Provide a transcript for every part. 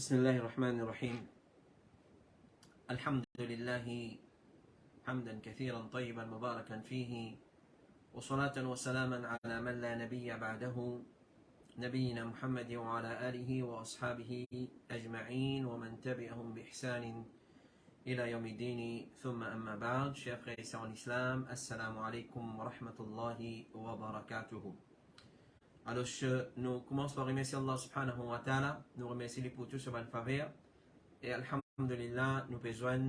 بسم الله الرحمن الرحيم. الحمد لله حمدا كثيرا طيبا مباركا فيه، وصلاة وسلاما على من لا نبي بعده، نبينا محمد وعلى آله وأصحابه أجمعين ومن تبعهم بإحسان إلى يوم الدين. ثم أما بعد. Chers frères et sœurs en islam, assalamu alaikum wa rahmatullahi wa barakatuhu. Alors, nous commençons par remercier Allah subhanahu wa ta'ala, nous remercier pour tout ce bon faveur. Et alhamdulillah, nous besoin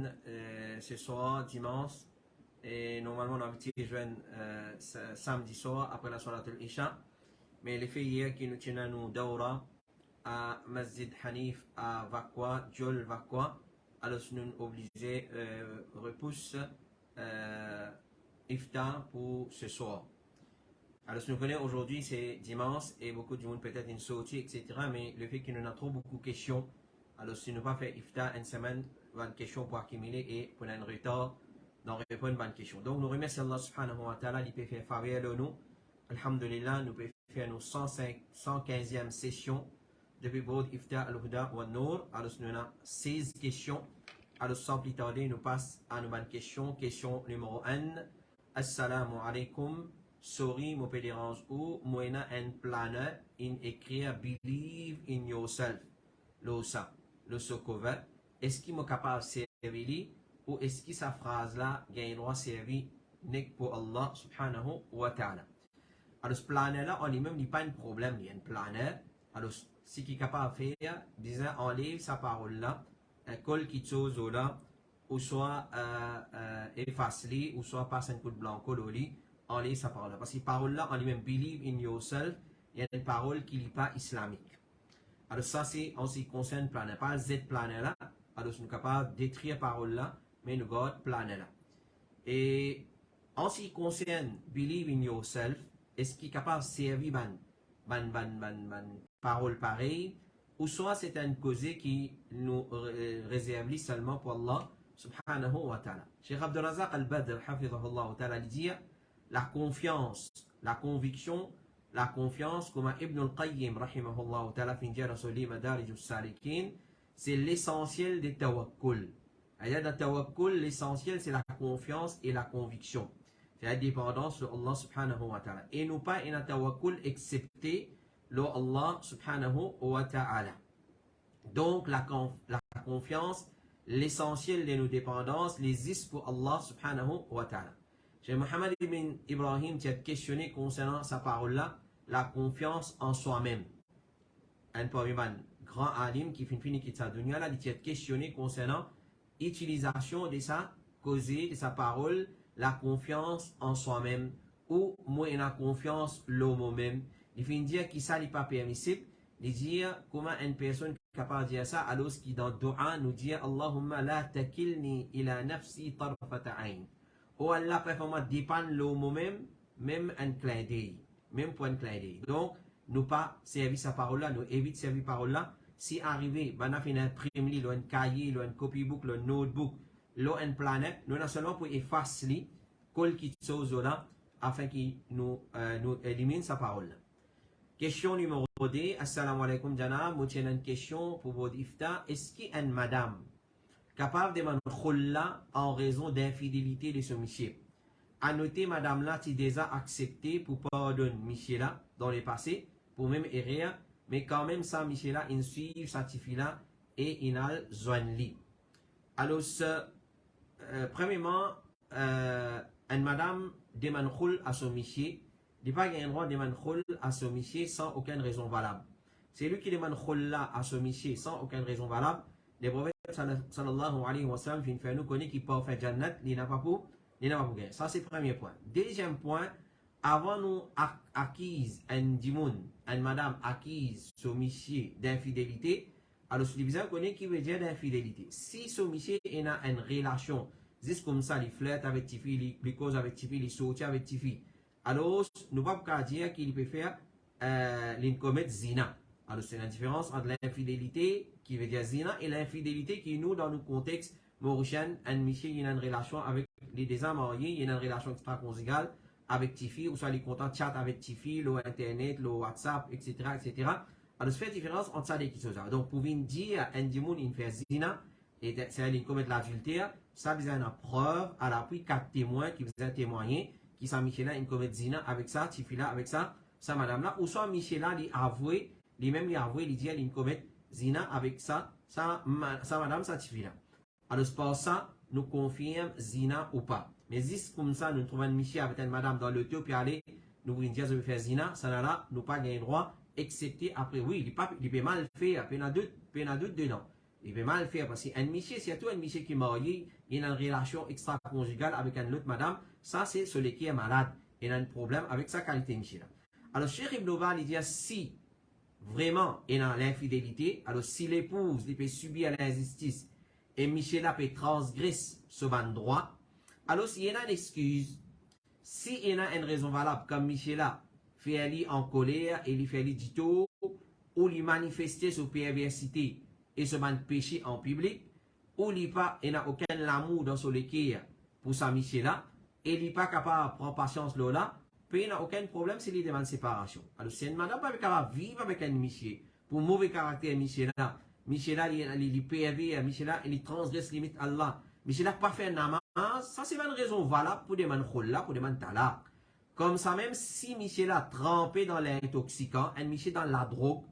ce soir, dimanche, et normalement on a été joindre samedi soir après la salat al-Isha. Mais le fait hier qui nous tient à nous daura à Masjid Hanif à Vakwa, Djol Vakwa, alors nous sommes obligés repousse iftar pour ce soir. Alors, nous connaissons aujourd'hui, c'est dimanche et beaucoup de monde peut-être une sortie, etc. Mais le fait qu'il y en a trop beaucoup de questions, alors si nous pas fait iftar une semaine, une question pour accumuler et pour un retard dans répondre à une question. Donc, nous remercions Allah subhanahu wa ta'ala, il peut faire faveur de nous. Alhamdulillah, nous pouvons faire nos 115e session depuis Bod Iftar al-Huda wa Nour. Alors, nous avons 16 questions. Alors, sans plus tarder, nous passons à nos bonnes questions. Question numéro 1. Assalamu alaikum. Sorry, mon pédérange ou moyena un planner in écrire believe in yourself. L'osa, le sokova. Est-ce qu'il est capable de servir ou est-ce que sa phrase là gagne droit servir pour Allah subhanahu wa ta'ala. Alors ce planner là en lui-même n'est pas un problème, il y a un planner. Alors ce qui est capable de faire, disons enlève sa parole là, colle qui chose là, ou soit efface-les, ou soit passe un coup de blanc cololi. Enlève sa parole là. Parce que parole là en lui-même believe in yourself, il y a une parole qui n'est pas islamique. Alors ça c'est en ce qui concerne planner, pas Z planner là. Alors nous sommes capables d'écrire parole là, mais nous gardons planner là. Et en ce qui concerne believe in yourself, est-ce qu'il est capable de servir parole pareille, ou soit c'est une cause qui nous réserve seulement pour Allah subhanahu wa ta'ala. Cheikh Abdul Razak al-Badr hafidhahullah ta'ala dit la confiance, la conviction, la confiance, comme Ibn al-Qayyim rahimahullah ta'ala finja rasuli madarij as-salikin, c'est l'essentiel des tawakkul. C'est-à-dire dans tawakkul, l'essentiel c'est la confiance et la conviction. C'est la dépendance de Allah subhanahu wa ta'ala. Et nous pas in tawakkul excepté le Allah subhanahu wa ta'ala. Donc la confiance, l'essentiel de nos dépendances, les is pour Allah subhanahu wa ta'ala. Cheikh Mohammed ibn Ibrahim t'a questionné concernant sa parole-là, la confiance en soi-même. Un grand alim qui finit qui t'a donné là, il t'a questionné concernant l'utilisation de sa causée, de sa parole, la confiance en soi-même, ou moi la confiance l'homme même. Il finit dire qu'il ça n'est pas permissible, de dire comment une personne est capable de dire ça, alors qui dans le dua nous dit Allahumma la takilni ila nafsi tarfata ayn. Oh Allah peut vraiment dépendre l'homme même un clin d'œil, même pour un clin d'œil. Donc, nous pas servir sa parole là, nous évite servir parole là. Si arrivé, ben on fait un imprimé, un cahier, un copybook, un notebook, un planète, nous avons seulement pour effacer les colle qui chose là, afin qu'il nous élimine sa parole là. Question numéro 2. Assalamu alaikum Jana, moi j'ai une question pour votre iftar. Est-ce qu'il y a une madame capable de m'enrouler en raison d'infidélité de ce monsieur? À noter, madame là, tu déjà accepté pour pardonner monsieur là dans le passé, pour même erreur, mais quand même ça, monsieur là, il suit sa fille là et il a zoanli. Alors, premièrement, une madame demande à son monsieur, il n'y a pas un droit de demander à son monsieur sans aucune raison valable. C'est lui qui demande là à son monsieur sans aucune raison valable. Le prophète sallallahu alayhi wa sallam fait nous connaître qu'il peut faire jannat, il n'a pas pour gagner. Ça c'est le premier point. Deuxième point, avant nous acquise un dimoun, une madame acquise son monsieur d'infidélité, alors ce division connaît qui veut dire d'infidélité. Si son monsieur est dans une relation, juste comme ça, il flirte avec tes filles, il cause avec tes filles, il saute avec tes filles, alors nous ne pouvons pas dire qu'il peut faire l'incommettre zina. Alors c'est la différence entre l'infidélité qui veut dire zina et l'infidélité qui nous dans le contexte mauricien, un monsieur il a une relation avec les deux mariés, il a une relation extra-conjugale avec tes filles, ou soit les contacts chat avec tes filles, le internet, le WhatsApp, etc., etc. Alors, c'est la différence entre ça et qui sont ça. Donc, pour venir dire, un démon, il fait zina, et c'est-à-dire commettre l'adultère, ça besoin une preuve à l'appui 4 témoins qui vous ont témoigné, qui sont Michel-là, il commet zina avec ça, Tifi-là, avec ça, madame-là, ou soit Michel-là, il avoué, lui-même, il avoué, il dit, il commet zina avec ça, madame, ça, Tifi-là. Alors, c'est pour ça, nous confirme zina ou pas. Mais si comme ça, nous trouvons Michel avec une madame dans le taux, puis aller, nous voulons dire, je vais faire zina, ça n'a nous pas gagné droit, excepté après, oui, il peut mal faire, il y en a d'autres dedans. Il peut mal faire parce qu'un Michel, surtout un Michel qui est marié, il a une relation extra-conjugale avec une autre madame, ça c'est celui qui est malade. Il a un problème avec sa qualité Michel. Alors, Cheikh Ibn Baz, il dit si vraiment il a l'infidélité, alors si l'épouse il peut subir l'injustice et Michel peut transgresser ce ban droit, alors s'il y a une excuse, s'il y a une raison valable, comme Michel fait aller en colère et il fait aller du tout, ou lui manifester sa perversité et se ban péché en public, ou il n'a aucun amour dans son cœur pour sa Michel-là, et il n'est pas capable de prendre patience là, puis il n'a aucun problème s'il si demande séparation. Alors, si une madame n'est pas capable de vivre avec un Michel, pour mauvais caractère Michel-là, il pervers, Michel-là, il transgresse limite Allah, Michel-là pas fait un namaz, ça c'est une raison valable pour demander kholla, pour demander talaq. Comme ça, même si Michel a trempé dans l'intoxicant, un Michel dans la drogue,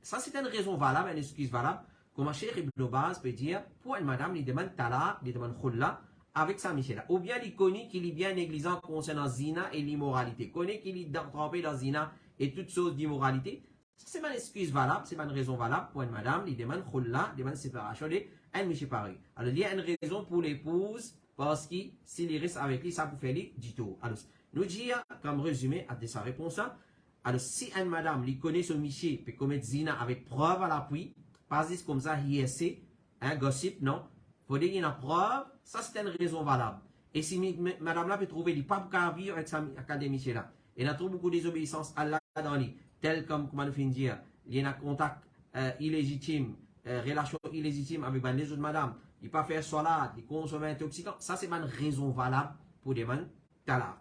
ça c'est une raison valable, une excuse valable. Comme Cheikh Ibn Baz peut dire, pour une madame, il demande talaq, il demande kholla avec sa Michel. Ou bien il connaît qu'il est bien négligent concernant zina et l'immoralité. Il connaît qu'il est trempé dans zina et toutes choses d'immoralité. Ça c'est une excuse valable, c'est une raison valable pour une madame, il demande kholla, il demande séparation de un Michel pareil. Alors il y a une raison pour l'épouse, parce que s'il reste avec lui, ça peut faire du tout. Alors, nous dire, comme résumé à sa réponse, alors si une madame lui connaît ce Michel peut commettre zina avec preuve à l'appui, pas juste comme ça, ISC, un gossip, non. Il faut dire qu'il y a une preuve, ça c'est une raison valable. Et si madame là peut trouver les pas pour vivre avec sa Michel là, et il a trop beaucoup de désobéissance à Allah dans lui, tel comme, comment nous dire, il y a un contact illégitime, relation illégitime avec les autres madame, il pas faire salat, il consomme intoxicant, ça c'est une raison valable pour demander talaq.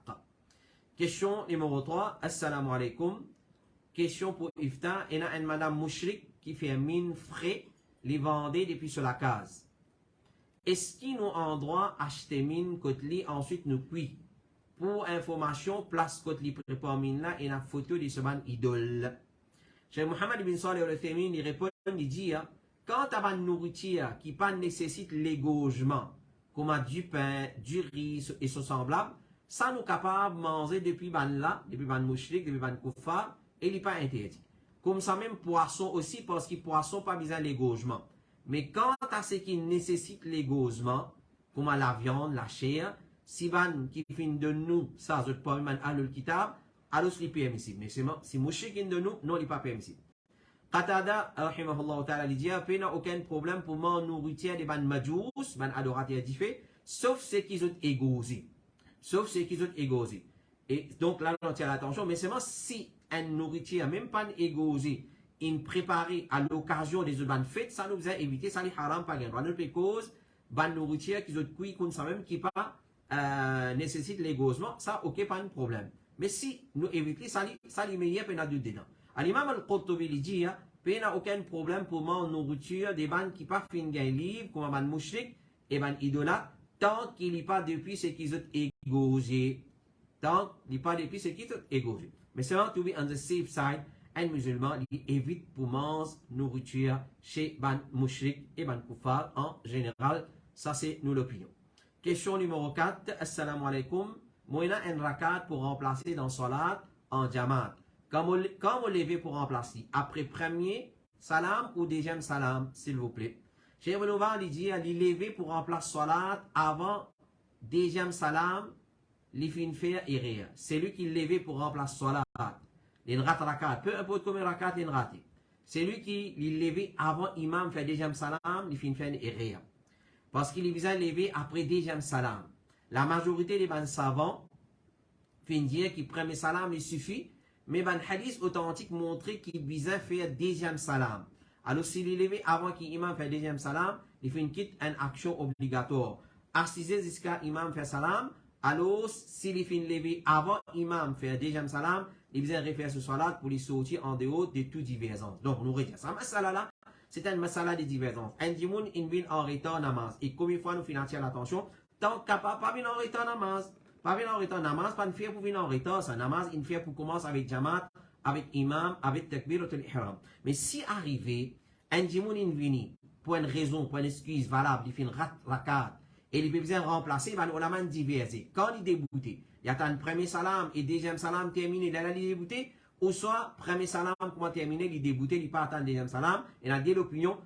Question numéro 3, assalamu alaikum. Question pour Ifta, il y a une madame mouchrik qui fait un mine frais, les vendait depuis sur la case. Est-ce qu'il nous a droit acheter mine côté ensuite nous cuit? Pour information, place côté prépare mine là et la photo de ce man idole. Cheikh Mohammed ibn Salih al-Uthaymin il répond, il dit quand tu as une nourriture qui pas nécessite l'égorgement, comme du pain, du riz et ce semblable, ça nous capable de manger depuis ban là, depuis ban mouchrik, depuis ban koufar, et il n'est pas interdit. Comme ça même poisson aussi, parce que poisson pas besoin l'égorgement. Mais quand tu as ce qui nécessite l'égorgement, comme la viande, la chair, si ban qui fin de nous, ça, je peux pas alul kitab, alors c'est permissible. Mais si mouchrik de nous, non, il n'est pas permissible. Qatada, rahimahullah ta'ala, il dit, il n'y a aucun problème pour manger nourriture des ban majous, ban adorateurs différents, sauf ceux qui sont égosés. Sauf ceux qui sont égosés. Et donc là, on tient l'attention, mais seulement si une nourriture, même pas égosée, une préparée à l'occasion des autres fêtes, ça nous a évité, ça les haram pas gain. Nous peut cause, ban nourriture qui sont cuit comme ça même, qui pas nécessite l'égosement, ça, ok, pas de problème. Mais si nous évitons, ça les meilleur, puis on a du dedans. L'imam al-Qurtubi dit, il n'y a aucun problème pour manger nourriture des bandes qui pas fin gain livre, comme un ban mouchrik et ban idolâtre, tant qu'il n'y a pas depuis ce qu'ils ont égosé. Tant qu'il n'y a pas depuis ce qu'ils ont égosé. Mais seulement, to be on the safe side, un musulman il évite pour manger nourriture chez ban mouchrik et ban koufar en général. Ça, c'est nous l'opinion. Question numéro 4. Assalamu alaikum. Moi, il y a un rakat pour remplacer dans salat en jamaat. Quand vous levez pour remplacer, après premier salam ou deuxième salam, s'il vous plaît. Cheikh Ibn Baz dit, il lever pour remplacer salat avant deuxième salam, il fin faire erreur. C'est lui qui levé pour remplacer salat. Il rate rakat, peu importe combien de rakat il rate. C'est lui qui levé avant imam fait deuxième salam, il fin faire erreur. Parce qu'il vise à lever après deuxième salam. La majorité des savants fin dire que premier salam il suffit. Mais ban hadith authentique montre qu'il vise à faire deuxième salam. Alors s'il est levé avant qu'imam fait deuxième salam, il fait une action obligatoire. Assister jusqu'à imam fait salam, alors s'il fin levé avant imam faire deuxième salam, il vient refaire ce salat pour les sortir en dehors de toute divergence. Donc nous retenons ça masala là, c'est une masala de divergence. Un dimoun in vient en retard namaz et combien de fois nous finançons l'attention, tant capable pas venir en retard namaz, pas venir en retard namaz, pas une faire pour venir en retard, ça namaz une faire pour commencer avec jamaat, avec imam, avec takbiratul ihram. Mais si arrivé un dimoun in vient pour une raison, pour une excuse valable, il fait une rakat et il peut bien remplacer, il va nous la diverser. Quand il est débouté, il y a un premier salam et deuxième salam terminé, il est débouté, ou soit premier salam comment terminé, il est débouté, il part attendre deuxième salam, et il a dit l'opinion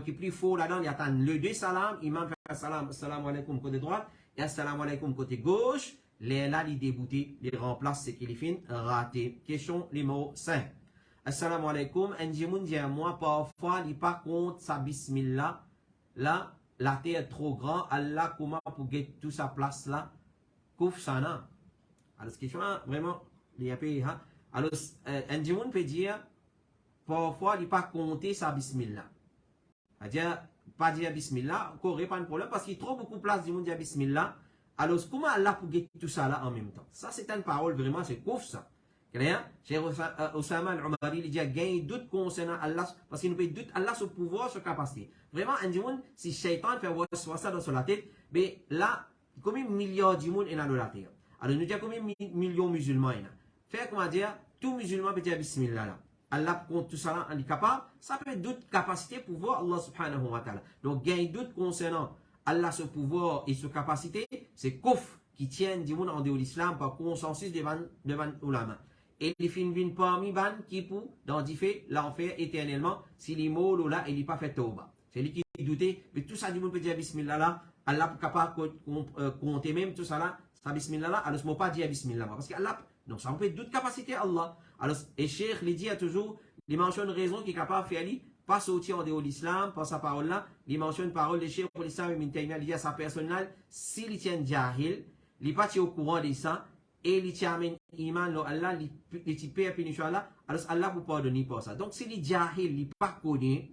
qui est plus faux là-dedans, il attend le deux salam, imam fait salam, salam alaikum côté droite, et salam alaikum côté gauche, là il est débouté, il remplace ce qu'il fait raté. Question numéro 5. Assalamu alaikum, un djimoun dit à moi, parfois il pas compte sa bismillah, là, la terre est trop grande, Allah comment pour get tout sa place là, kouf sana. Alors ce question là, vraiment, il y a pas, alors un djimoun peut dire, parfois il pas compter sa bismillah. C'est-à-dire, pas dire bismillah, qu'on pas de problème, parce qu'il y a trop beaucoup de place du monde dire bismillah. Alors comment Allah pour get tout ça là en même temps? Ça c'est une parole vraiment, c'est kouf ça. Cheikh Osama al-Umari il dit gain doute concernant Allah parce qu'il nous peut doute Allah son pouvoir, sa capacité. Vraiment un monde si shaitan fait voir ça dans la tête, mais là combien de milliards du monde est dans la terre. Alors nous disons combien de millions de musulmans il y a. Fait comment dire tout musulman peut dire bismillah là. Allah compte tout ça là handicapable, ça peut doute capacité pouvoir Allah subhanahu wa ta'ala. Donc gain doute concernant Allah son pouvoir et sa capacité, c'est kouf qui tient du monde en dehors de l'islam par consensus devant ulama. Et les films viennent parmi ban qui pour dans fait l'enfer éternellement si les mots là il n'est pas fait tauba. C'est lui qui doutait, mais tout ça du monde peut dire bismillah là, Allah pour capable compter même tout ça là, ça bismillah là, alors ce mot pas dire bismillah parce que Allah non ça on peut doute capacité Allah. Alors et Cheikh il dit toujours, il mentionne raison qui est capable de faire lui pas sortir en dehors de l'islam par sa parole là, il mentionne parole de Cheikh pour l'islam Ibn Taymiyyah, il dit à sa personnelle s'il tient jahil, il pas au courant de ça. Et il tient iman lo Allah, il tient pénition Allah, alors Allah vous pardonne pour ça. Donc si les jahil, il pas connaît,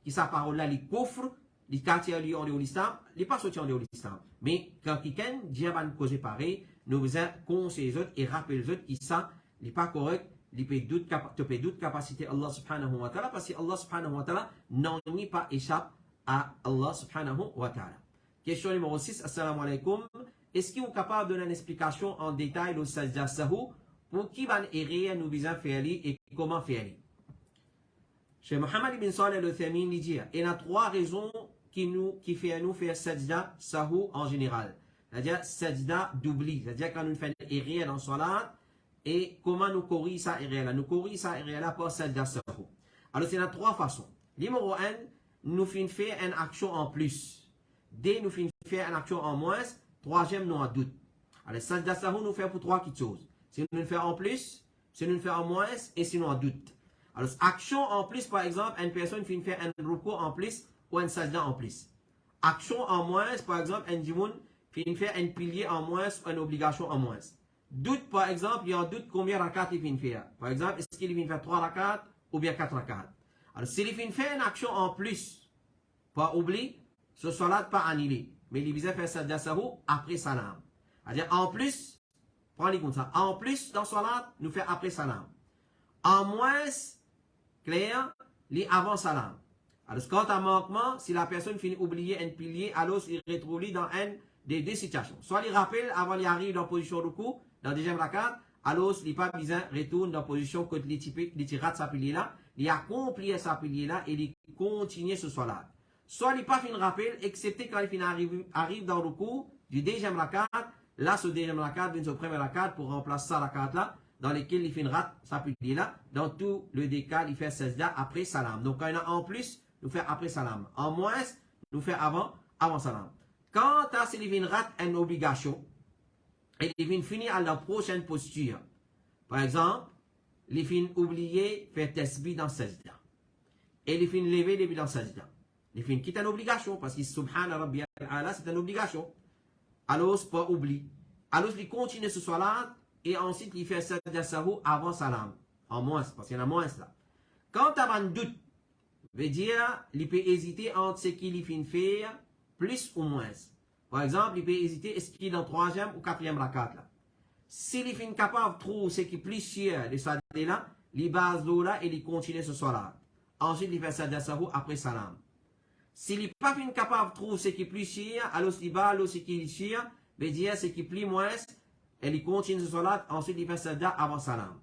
qui sa parole là, il coffre, il quartier lui en dehors de l'islam, il pas sorti en dehors de l'islam. Mais quand quelqu'un dit à cause pareil, nous vous conseillons les autres et rappelez les autres qui ça, il pas correct, il peut doute capacité Allah subhanahu wa ta'ala, parce que Allah subhanahu wa ta'ala n'en est pas échappe à Allah subhanahu wa ta'ala. Question numéro 6, assalamu alaikum. Est-ce qu'ils sont capables de donner une explication en détail au sajda sahou pour qui va errer nous visant faire et comment faire? Chez Mohammed ibn Salih al-Uthaymeen, il dit il y a trois raisons qui fait nous faire sajda sahou en général. C'est-à-dire sajda d'oubli. C'est-à-dire quand nous faisons errer dans salat et comment nous corriger ça errer là. Nous corriger ça errer là par sajda sahou. Alors c'est dans trois façons. Numéro 1, nous faisons faire une action en plus. Dès nous faisons faire une action en moins. Troisième, nous en doute. Alors, sajda sahou nous fait pour trois petites choses. Si nous le faisons en plus, si nous le faisons en moins, et si nous en doute. Alors, action en plus, par exemple, une personne fait faire un ruku en plus ou un sajda en plus. Action en moins, par exemple, un dimoun fait faire un pilier en moins ou une obligation en moins. Doute, par exemple, il y a un doute combien de rakats il fait faire. Par exemple, est-ce qu'il vient faire 3 rakats ou bien 4 rakats. Alors, s'il fait faire une action en plus, pas oublier, ce salat pas annulé. Mais il vient faire sajda sahou après salam. C'est-à-dire, en plus, prenez comme ça. En plus, dans salat, nous fait après salam. En moins, clair, les avant salam. Alors, quand un manquement, si la personne finit oublier un pilier, alors il retrouve dans une des deux situations. Soit il rappelle avant il arrive dans la position de coup, dans le deuxième rakat, alors il pas besoin retourne dans la position que il rate sa pilier là, il accomplit sa pilier là et il continue ce salat. Soit il pas fin rappel, excepté quand il arrive dans le coup du deuxième rakat, là ce deuxième rakat vient au premier rakat pour remplacer sa rakat là, dans lequel il fin rate sa pilier là. Dans tout le décal, il fait sajda après salam. Donc quand il y a en plus, nous fait après salam. En moins, nous fait avant salam. Quand il vient rate une obligation, et il vient finir à la prochaine posture. Par exemple, il vient oublier faire tasbih dans sajda. Et il vient lever depuis dans sajda. Il fait quitte une obligation, parce que Subhana Rabbi al-Ala, c'est une obligation. Alors, c'est pas oublié. Alors, il continue ce salat, et ensuite, il fait sajda sahou avant salam. En moins, parce qu'il y en a moins là. Quand tu as un doute, veut dire, il peut hésiter entre ce qu'il fait faire, plus ou moins. Par exemple, il peut hésiter, est-ce qu'il est dans 3e ou 4e rakat là. S'il est capable de trouver ce qui est plus cher de ça là, il base là et il continue ce salat. Ensuite, il fait sajda sahou après salam. S'il n'est pas capable de trouver ce qui est plus cher, alors il va ce qui est cher, veut dire ce qui est plus moins, et il continue ce salat, ensuite il fait sajda avant salam.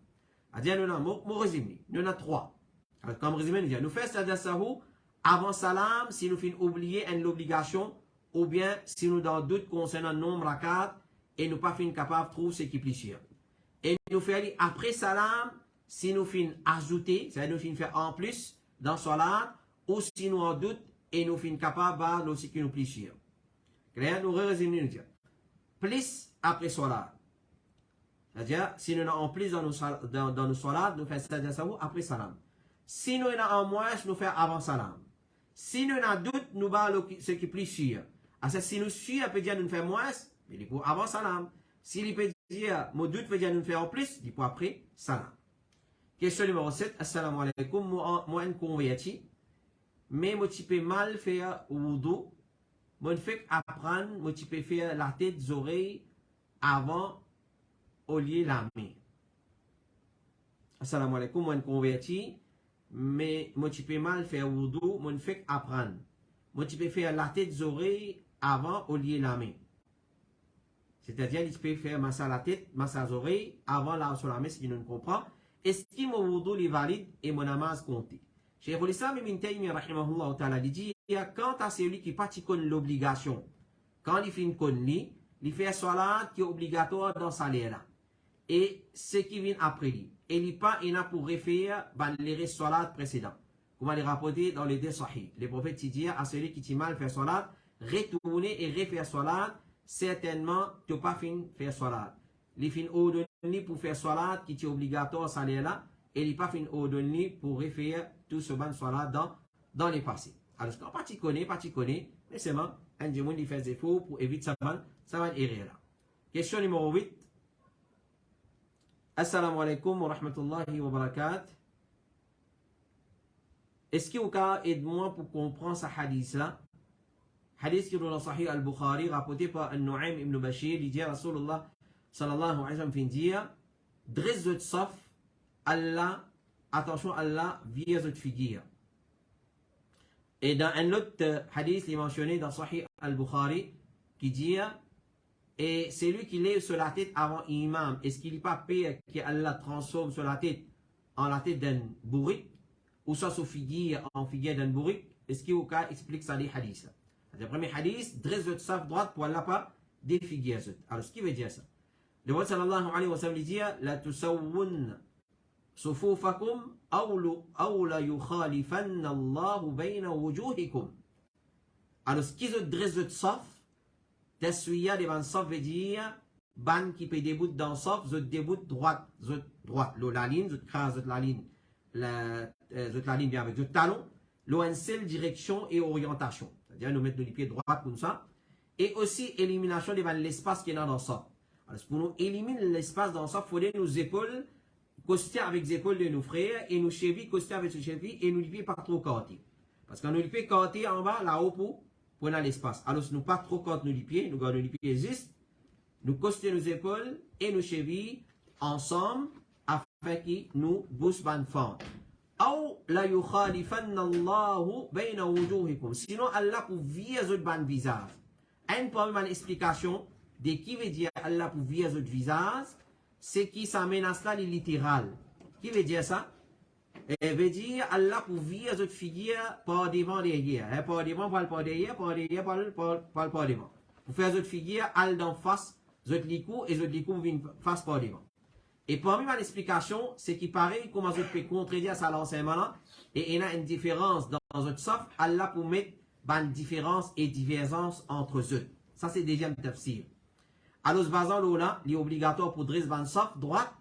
C'est-à-dire, nous avons résumé, nous avons 3. Alors, comme résumé, nous faisons sajda sahou avant salam si nous finissons oublier l'obligation, ou bien si nous avons doute concernant le nombre rakat et nous pas fin capable de trouver ce qui est plus cher. Et nous faisons après salam si nous fin ajouter, c'est-à-dire nous fin faire en plus dans salat, ou si nous en doute et nous fin capable de ce qui nous plus cher. Clair, nous résumons nous dire plus après salat. C'est-à-dire si nous avons en plus dans nos salat, nous faisons sajda sahou après salam. Si nous avons en moins, nous faisons avant salam. Si nous avons doute, nous avons ce qui est plus cher. Si nous suivons, peut dire nous faisons moins, mais il faut avant salam. Si il peut dire, mon doute peut dire nous faisons en plus, il faut après salam. Question numéro 7. Assalamu alaikum. Moi, un converti, mais moi, tu peux mal faire wudu. Moi, fait apprendre, moi, tu peux faire la tête, les oreilles avant au lieu la main. Assalamu alaikum. Moi, un converti, mais moi, tu peux mal faire wudu. Moi, fait apprendre. Moi, tu peux faire la tête, les oreilles avant au lieu la main. C'est-à-dire, tu peux faire massa la tête, massa les oreilles avant la sur la main, si tu ne comprends. Est-ce que mon wudu est valide et mon namaz compté? Cheikh al-Islam ibn Taymiyyah rahimahullah ta'ala dit, quant à celui qui pratique l'obligation, quand il finit connaître, il fait salat qui est obligatoire dans sa là. Et ce qui vient après lui, et il pas il a pour refaire les salat précédents. Comme il est rapporté dans les deux sahih. Les prophètes disent à celui qui t'y mal fait salat, retourner et refaire salat, certainement tu n'as pas fini de faire salat. Il fin ordonné pour faire salat qui est obligatoire ça là, et il pas fin ordonné pour refaire tout ce ban salat dans les passés. Alors quand pas tu connais, mais c'est bon, un du monde il fait des efforts pour éviter ça va errer là. Question numéro 8. Assalamu alaikum wa rahmatullahi wa barakatuh. Est-ce qu'il y a aide-moi pour comprendre ce hadith là? Hadith qui est dans Sahih al-Bukhari, rapporté par Nu'aym ibn Bashir, il dit à Rasulullah sallallahu alayhi wa sallam, fin dire, dresse votre saf, Allah, attention Allah, via votre figure. Et dans un autre hadith, il est mentionné dans Sahih al-Bukhari, qui dit, et c'est lui qui lève sur la tête avant imam, est-ce qu'il n'est pas pire qu'Allah transforme sur la tête en la tête d'un bourrique, ou soit sur figure en figure d'un bourrique? Est-ce qu'il explique ça les hadiths? Le premier hadith, dresse votre saf droite pour Allah pas défiguer. Alors, ce qui veut dire ça? Le prophète sallallahu alayhi wa sallam dit, la tusawwun sufufakum aw la yukhalifanna Allahu bayna wujuhikum. Alors, ce qui veut dresse votre saf, taswiya devant saf veut dire, ban qui peut débouter dans saf, vous déboute droite, la ligne, vous crase la ligne, la ligne bien avec le talon, une seule direction et orientation. C'est-à-dire nous mettre les pieds droits comme ça. Et aussi élimination de l'espace qui est dans ça. Alors pour nous éliminer l'espace dans ça, il faudrait nos épaules coster avec les épaules de nos frères et nos chevilles coster avec les chevilles et nos pieds pas trop côté. Parce que nos pieds côté en bas, là-haut pour l'espace. Alors si nous pas trop côté nos pieds, nous gardons les pieds juste, nous coster nos épaules et nos chevilles ensemble afin que nous boussions bonne forme. Sinon Allah pour virer votre visage. Une première explication de qui veut dire Allah pour virer votre visage, c'est qui ça menace là littéral. Qui veut dire ça? Elle veut dire Allah pour virer votre figure par devant derrière. Par devant, par derrière, par derrière, par devant. Pour faire votre figure, al d'en face, votre licou et votre licou vient face par devant. Et parmi ma explication, c'est qu'il paraît comment je peux contredire ça l'enseignement là, et il y a une différence dans notre soft, Allah pour mettre une différence et divergence entre eux. Ça c'est deuxième tafsir. Alors, ce basant là, il est obligatoire pour dresser ban soft droite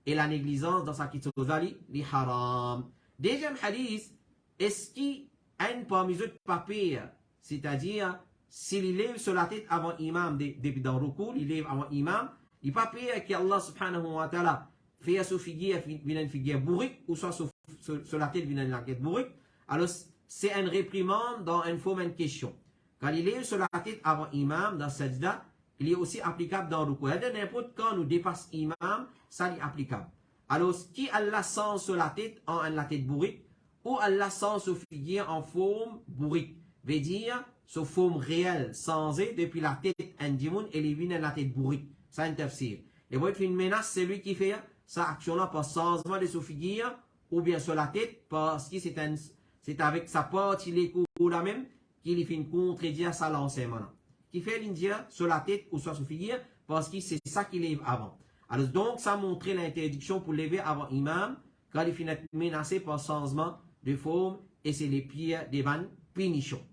et la négligence dans sa kitozali, li haram. Deuxième hadith, est-ce qu'il y a une parmi eux papier, c'est-à-dire s'il lève sur la tête avant imam, depuis dans le recours, il lève avant imam, il pas pire qu'Allah subhanahu wa ta'ala fait sa figure une figure bourrique ou soit sur la tête d'une tête bourrique. Alors c'est une réprimande dans une fausse question. Quand il est sur la tête avant imam dans sajda, il est aussi applicable dans ruku. N'importe quand nous dépasse imam, ça est applicable. Alors, qui Allah sent sur la tête en la tête bourrique, ou Allah sent sur figure en forme bourrique, veut dire sous forme réelle, sans depuis la tête indimoun et les vines la tête bourrique. Ça un tafsir. Et vous une menace, c'est lui qui fait ça action-là par changement de sous figure, ou bien sur la tête, parce que c'est avec sa porte, il est ou la même, qu'il fait une contredire ça l'enseignement. Qui fait l'india sur la tête ou sur la figure, parce que c'est ça qui lève avant. Alors donc, ça montrait l'interdiction pour lever avant imam, quand il finit menacé par changement de forme, et c'est les pieds des vannes punition.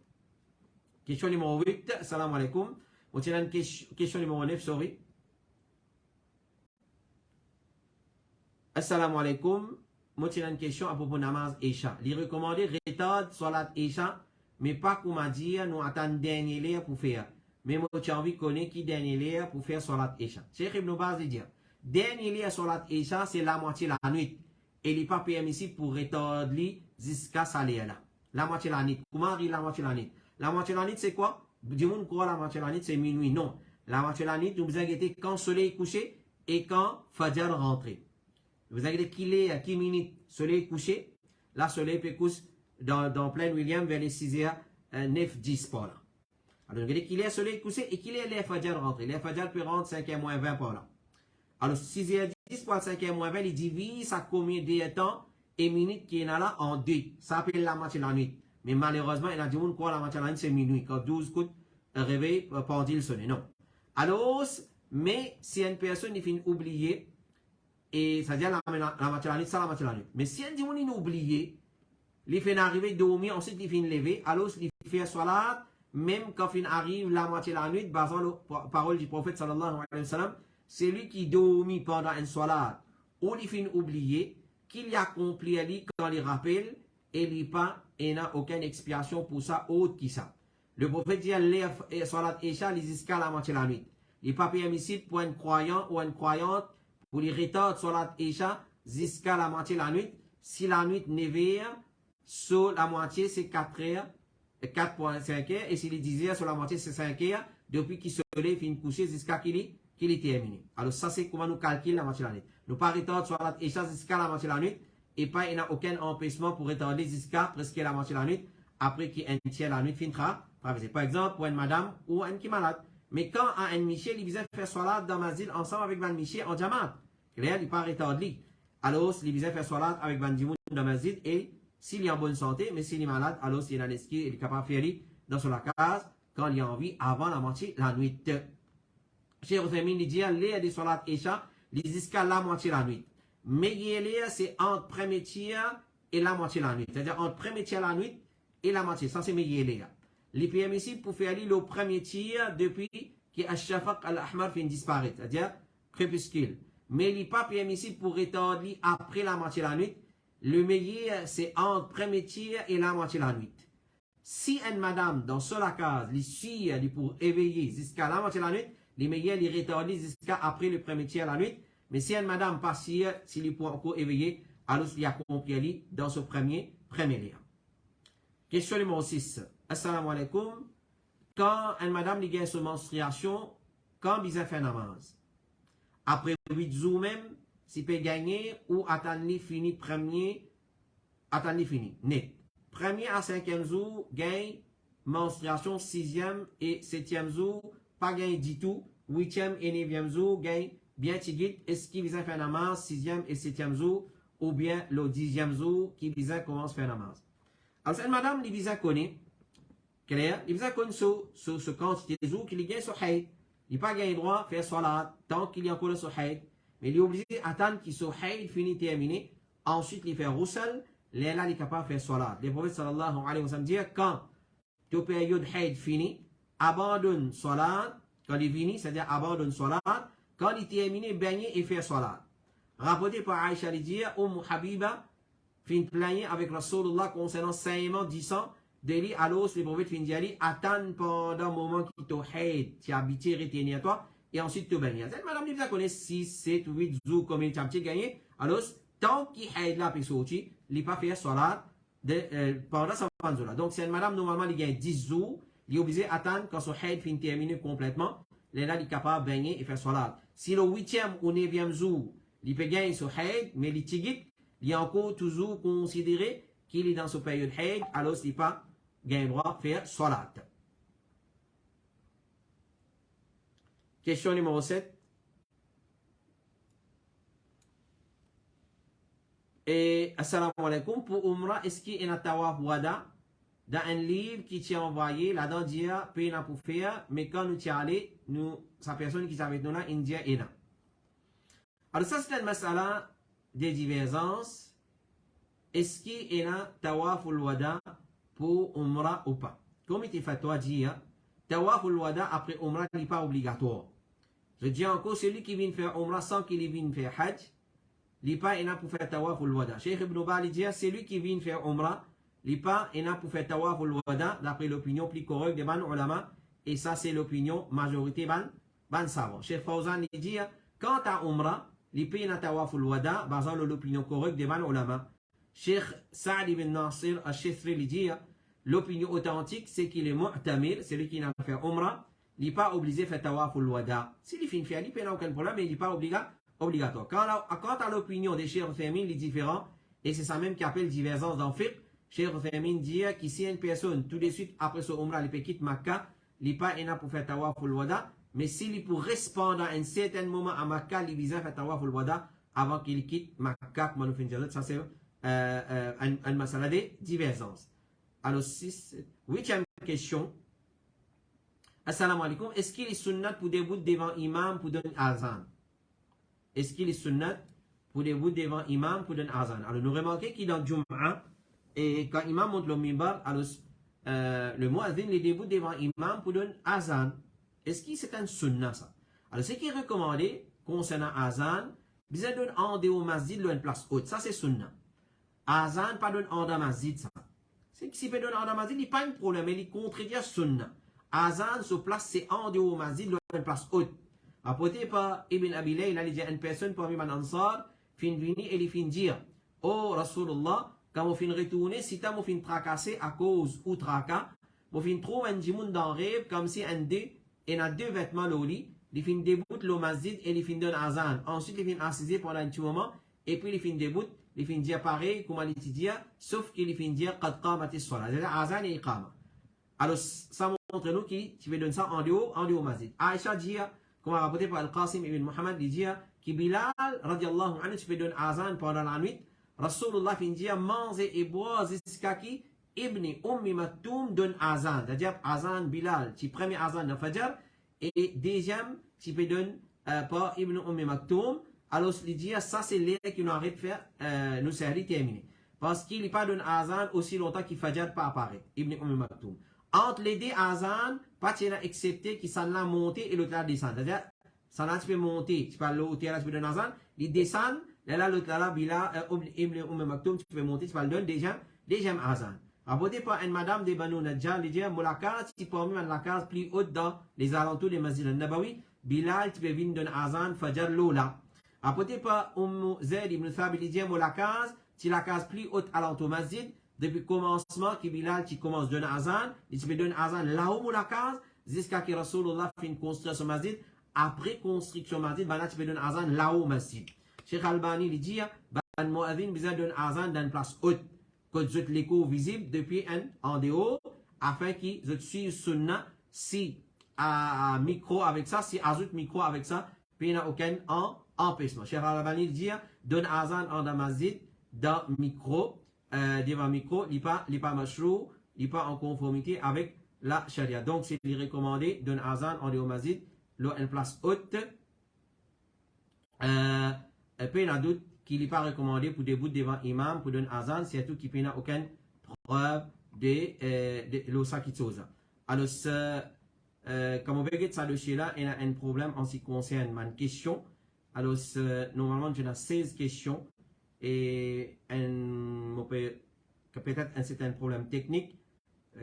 Question numéro 8, salam alaikum. On tient une question numéro 9, sorry. Assalamu alaikum. Moi, j'ai une question à propos de namaz Isha. Il est recommandé retard salat Isha, mais pas comme à dire, nous attendons dernier l'air pour faire. Mais moi, j'ai envie de connaître qui dernier l'air pour faire salat Isha. Cheikh Ibn Baz dit dire, dernier l'air salat Isha, c'est la moitié de la nuit. Et il n'est pas permissible pour retarder jusqu'à ça là. La moitié de la nuit. Comment arrive la moitié de la nuit? La moitié de la nuit, c'est quoi? Du monde croit la moitié de la nuit, c'est minuit. Non. La moitié de la nuit, nous vous inquiétez quand le soleil est couché et quand Fajr rentre. Vous inquiétez qu'il est à qui minutes soleil couché. Là, soleil peut coucher dans plein William vers les 6h, 9, 10 par là. Alors, vous inquiétez qu'il est soleil couché et qu'il est les Fajr rentré. Les Fajr peut rentrer 5h moins 20 par là. Alors, 6h 10 par 5h moins 20, il divise à combien de temps et minutes qui est là en 2. Ça s'appelle la moitié de la nuit. Mais malheureusement, il a dit quoi la moitié de la nuit, c'est minuit. Quand 12 coups, réveil, pendule sonner. Non. Alors, mais si une personne finit oublier, et ça dit la moitié de la nuit, ça la moitié de la nuit. Mais si un dimanche il oublié, il fait arriver dormir, ensuite il finit lever, alors il fait salat, même quand il arrive la moitié de la nuit, basant la parole du prophète sallallahu alayhi wa sallam, c'est lui qui dormit pendant une salat, ou il finit oublié, qu'il a accompli quand il rappelle, et il n'a aucune expiation pour ça, autre que ça. Le prophète dit, les salat Isha, les jusqu'à la moitié de la nuit. Il n'est pas permissible pour un croyant ou une croyante pour les retards salat Isha jusqu'à la moitié de la nuit. Si la nuit nevère, sur la moitié c'est 4 heures, 4.5 heures, et si les 10 heures sur la moitié c'est 5 heures, depuis qu'il se lève, il coucher jusqu'à qu'il est terminé. Alors ça c'est comment nous calculons la moitié de la nuit. Nous pas retarder salat Isha jusqu'à la moitié de la nuit, et pas il n'y a aucun empêchement pour retarder jusqu'à presque la moitié de la nuit, après qu'un tiers de la nuit finira. Par exemple, pour une madame ou un qui est malade. Mais quand un Michel, il vient faire salat dans ma ville ensemble avec Van Michel en diamant, il n'est pas retardé. Alors, il vient faire salat avec Van Dimoun dans ma ville, et s'il est en bonne santé, mais s'il est malade, alors s'il a l'esquive, il est capable de faire dans son case quand il a envie, avant la moitié de la nuit. Chez Rosemine, il dit, l'air des salats Isha, il jusqu'à la moitié de la nuit. Mais l'air, c'est entre premier tiers et la moitié de la nuit. C'est-à-dire entre premier tiers de la nuit et la moitié. Ça, c'est l'air. Il est permissible pour faire le premier tiers depuis que Al-Shafaq al-Ahmar finit disparaître, c'est-à-dire crépuscule. Mais il n'est pas permissible pour retarder après la moitié de la nuit. Le meilleur, c'est entre premier tiers et la moitié de la nuit. Si une madame, dans la case, les suit pour éveiller jusqu'à la moitié de la nuit, les meilleurs les retardent jusqu'à après le premier tiers de la nuit. Mais si une madame passe, s'il est pour encore éveiller, alors il y a compris dans ce premier lien. Question numéro 6. Assalamu alaikum. Quand une madame lui gagne son menstruation, quand il fait namaz, après 8 jours même, s'il peut gagner ou attendre fini premier, attendre fini, net. Premier à 5e jour, gagne menstruation, 6e et 7e jour, pas gagne du tout, 8e et 9e jour, gagne bien tigit, est-ce qu'il vient faire namaz, 6e et 7e jour, ou bien le 10e jour, qui vient commence à faire namaz. Alors, cette madame, il vient connaître, clair, il vient connaître ce quantité de jours qu'il gagne sur haïd. Il n'a pas gagné droit à faire salat tant qu'il y a encore sur haïd. Mais il est obligé d'attendre qu'il soit haïd fini terminé. Ensuite, il fait roussel. Là, il est capable de faire salat. Le prophète sallallahu alayhi wa sallam dit quand ta période haïd finit, abandonne salat. Quand il finit, c'est-à-dire abandonne salat. Quand il termine, baigner et faire salat. Rapporté par Aïcha, il dit Habiba fin plaigner avec Rasulullah concernant saignement disant de lui alors les prophètes fin dit attends pendant un moment qui t'a haïd, tu as habité retenir toi et ensuite te baigner. Cette madame dit connaît 6, 7, 8 jours comme il t'a gagné. Alors tant qu'il haïd là puis sorti, il pas faire salat pendant 120 jours là. Donc c'est une madame normalement il gagne 10 jours, il est obligé d'attendre quand son haid finit terminé complètement. Là, il est capable de baigner et faire salat. Si le 8e ou 9e jour, il peut gagner son haid, mais il tigit, il est encore toujours considéré qu'il est dans sa période haid, alors il n'est pas gagne droit de faire salat. Question numéro 7. Et assalamu alaikum, pour Umrah, est-ce qu'il y a un tawaf wada dans un livre qui t'a envoyé, là-dedans, dire, paye pour faire, mais quand nous t'y allé, nous, sa personne qui s'avait nous là, India est là. Alors, ça, c'est une masala des divergences. Est-ce qu'il y a un tawaf wada pour Umrah ou pas? Comme il fait toi dire, tawaf wada après Umrah n'est pas obligatoire. Je dis encore, celui qui vient faire Umrah sans qu'il vienne faire Hajj, il n'est pas pour faire tawaf wada. Cheikh Ibn Bali dit, c'est lui qui vient faire Umrah, il n'est pas pour faire tawaf wada, d'après l'opinion plus correcte des ban ulama, et ça c'est l'opinion majorité ban savant. Cheikh Fawzan dit, quand tu as Umrah, il paye un tawaf wada, basant l'opinion correcte des ban ulama. Cheikh Saad ibn Nasir al-Shithri dit, l'opinion authentique c'est qu'il est mu'tamir, c'est lui qui n'a pas fait Umrah, il n'est pas obligé de faire tawaf wada. S'il fait faire, il n'y a aucun problème, mais il n'est pas obligatoire. Quant à l'opinion des Cheikh Uthaymin, il est différent, et c'est ça même qui appelle divergence dans le fiqh. Cheikh Uthaymin dit qu'ici une personne, tout de suite après ce Umrah, il peut quitter Makkah, il n'est pas pour faire tawaf wada, mais s'il pour répondre à un certain moment à Makkah, il vise à faire tawaf wada avant qu'il quitte Makkah, comme nous faisons, ça c'est un masala de divergence. Alors, 8e question. Assalamu alaikum. Est-ce qu'il est sunnat pour debout devant imam pour donner azan? Est-ce qu'il est sunnat pour debout devant imam pour donner azan? Alors, nous remarquons qu'il est dans Jum'a, et quand imam monte le mimbar, alors le muazzin est debout devant imam pour donner azan. Est-ce que c'est un sunnat ça? Alors, ce qui est recommandé concernant azan, besoin de donner en dehors masjid, une place haute. Ça, c'est sunnat. Azan, pas donner en dehors masjid, ça. C'est que si peut donner en dehors masjid, il n'y a pas de problème, mais il contredit sunnat. Azan, se place, c'est en dehors masjid, une place haute. Apporté par Ibn Abilay, il a dit à une personne parmi les Ansar, fin vini et il fin dire, oh Rasulullah, quand vous fin retourner, si tu fin tracasser à cause ou tracas, vous fin trouver un djimoun dans rêve, comme si un dé, et a deux vêtements au lit, il fin déboute le masjid et il fin donne azan. Ensuite, il fin assiser pendant un petit moment, et puis il fin déboute, il fin dire pareil, comme il dit, sauf qu'il fin dire, qad qamatis salat. C'est-à-dire azan et iqama. Alors, ça montre nous qui tu veux donner ça en dehors masjid. Aïcha dit, comme rapporté par Al-Qasim ibn Muhammad, il dit que Bilal, radiallahu anhu, tu peux donner azan pendant la nuit. Rasulullah fin dit, manger et boire jusqu'à qui Ibn Maktoum donne azan. C'est-à-dire, azan Bilal, tu premier azan de Fajr, et deuxième, tu peux donner par Ibn Maktoum. Alors, il dit, ça c'est l'air qui nous arrête de faire, nous série terminée. Parce qu'il n'est pas donné azan aussi longtemps qu'il Fajr pas apparaître. Ibn Maktoum. Entre les deux azan, pas de excepté qui s'en a monté et l'autre là descend. C'est-à-dire, ça là tu peux monter, tu peux aller au terrain, tu peux donner azan, il descend, là l'autre là, Bila, Ibn Maktoum, tu peux monter, tu peux le donner deuxième azan. Rapporté par une madame de Banu Najjar, il dit, la case, tu peux mettre la case plus haute dans les alentours des masjid al-Nabawi, Bilal, tu peux venir donner azan, Fajr Lola. Rapporté par Zayd ibn Thabit, il dit, la case, tu la case plus haute alentour masjid, depuis le commencement, que Bilal, tu commences à donner azan, et tu peux donner azan là-haut la case, jusqu'à ce que Rasulullah finisse construire son masjid. Après construction masjid, tu peux donner azan là-haut masjid. Cheikh Albani, il dit, ban mu'adhin, besoin de donner azan dans une place haute, que vous êtes l'écho visible depuis en dehors, afin que vous suivez sunna, si à micro avec ça, si ajoute micro avec ça, puis il n'y a aucun empêchement. Cheikh Albani, il dit, donne azan en dans masjid, dans micro, devant micro, il n'est pas mashrou, il n'est pas en conformité avec la charia. Donc, c'est recommandé d'un azan en dehors masjid, une place haute. Puis, il y a d'autres qui n'est pas recommandé pour debout devant imam, pour donner azan, c'est tout qui n'a aucune preuve de l'osakitsosa. Alors, comme on veut ça de là, il y a un problème en ce qui concerne ma question. Alors, normalement, j'ai 16 questions. Et peut-être un certain problème technique, je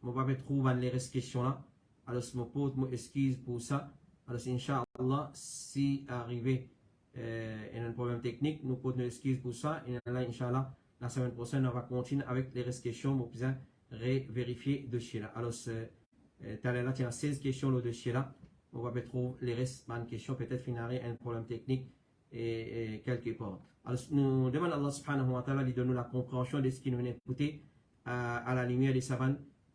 ne vais pas trouver les questions là. Alors, je me excuse pour ça. Alors, Inch'Allah, si arrivé un problème technique, nous pouvons nous excuser pour ça. Et là, Inch'Allah, la semaine prochaine, on va continuer avec les questions pour vérifier de chez là. Alors, là, il y a 16 questions là-dessus là. On va trouver les restes de questions, peut-être finir un problème technique et quelque part. Alors, nous demandons à Allah subhanahu wa ta'ala de donner la compréhension de ce qui nous vient écouter à la lumière de ces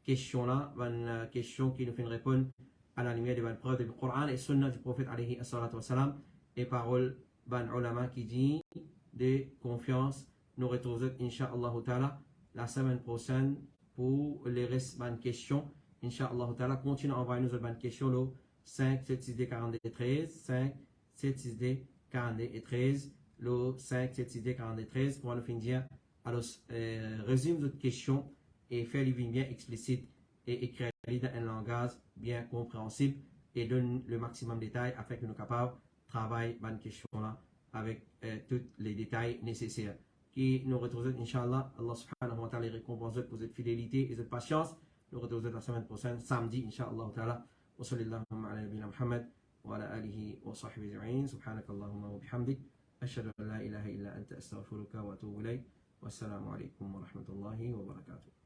questions-là, une question qui nous fait répondre à la lumière de la preuve du Coran et Sunna du prophète alayhi salatu wassalam et paroles ban ulama qui dit de confiance. Nous retrouvons Inch'Allah ta'ala la semaine prochaine pour les restes de questions. Inch'Allah ta'ala, continuez à envoyer nous les questions là. 5 7 6 D 42 13 5 7 6 D 42 et 13 le 5 7 6 D 42 13 pour nous finir alors résume votre question et faire les lignes bien explicites et écrire dans un langage bien compréhensible et donne le maximum de détails afin que nous soyons capables de travailler dans question là avec tous les détails nécessaires qui nous retrouvons Inch'Allah Allah subhanahu wa ta'ala récompense pour votre fidélité et votre patience. Nous retrouvons la semaine prochaine samedi Inch'Allah ta'ala. وصلى اللهم على نبينا محمد وعلى آله وصحبه أجمعين سبحانك اللهم وبحمدك أشهد أن لا إله إلا أنت أستغفرك وأتوب إليك والسلام عليكم ورحمة الله وبركاته.